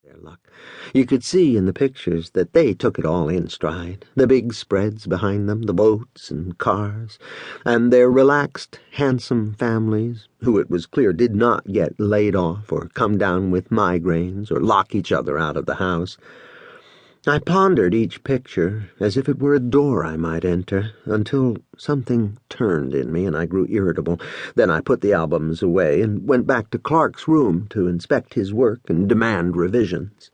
their luck. You could see in the pictures that they took it all in stride, the big spreads behind them, the boats and cars, and their relaxed, handsome families, who it was clear did not get laid off or come down with migraines or lock each other out of the house. I pondered each picture as if it were a door I might enter, until something turned in me and I grew irritable. Then I put the albums away and went back to Clark's room to inspect his work and demand revisions.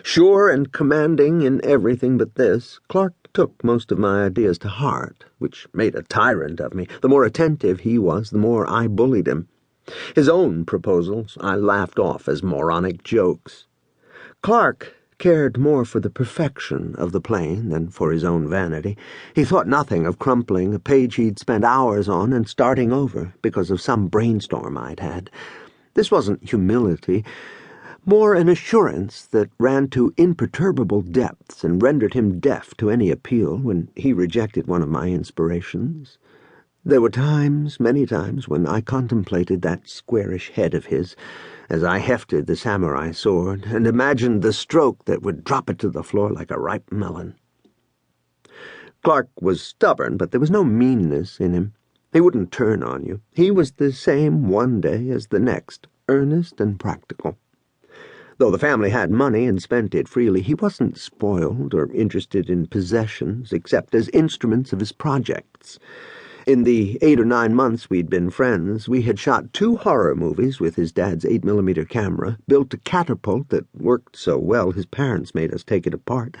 Sure and commanding in everything but this, Clark took most of my ideas to heart, which made a tyrant of me. The more attentive he was, the more I bullied him. His own proposals I laughed off as moronic jokes. Clark cared more for the perfection of the plane than for his own vanity. He thought nothing of crumpling a page he'd spent hours on and starting over because of some brainstorm I'd had. This wasn't humility, more an assurance that ran to imperturbable depths and rendered him deaf to any appeal when he rejected one of my inspirations. There were times, many times, when I contemplated that squarish head of his as I hefted the samurai sword and imagined the stroke that would drop it to the floor like a ripe melon. Clark was stubborn, but there was no meanness in him. He wouldn't turn on you. He was the same one day as the next, earnest and practical. Though the family had money and spent it freely, he wasn't spoiled or interested in possessions except as instruments of his projects. In the 8 or 9 months we'd been friends, we had shot 2 horror movies with his dad's 8mm camera, built a catapult that worked so well his parents made us take it apart,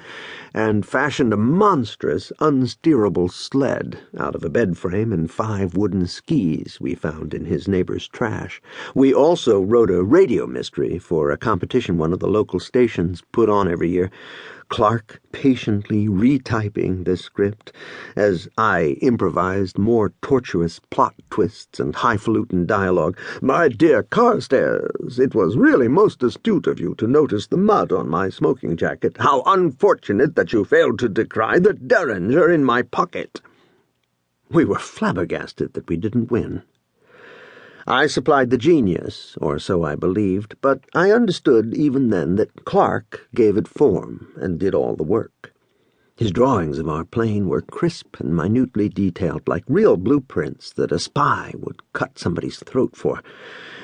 and fashioned a monstrous, unsteerable sled out of a bed frame and 5 wooden skis we found in his neighbor's trash. We also wrote a radio mystery for a competition one of the local stations put on every year, Clark patiently retyping the script as I improvised more tortuous plot twists and highfalutin dialogue. "My dear Carstairs, it was really most astute of you to notice the mud on my smoking jacket. How unfortunate that you failed to descry the derringer in my pocket." We were flabbergasted that we didn't win. I supplied the genius, or so I believed, but I understood even then that Clark gave it form and did all the work. His drawings of our plane were crisp and minutely detailed, like real blueprints that a spy would cut somebody's throat for.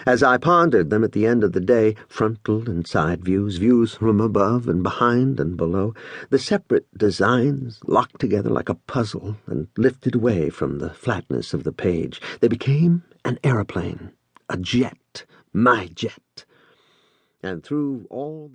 As I pondered them at the end of the day, frontal and side views, views from above and behind and below, the separate designs locked together like a puzzle and lifted away from the flatness of the page, they became an aeroplane, a jet, my jet. And through all the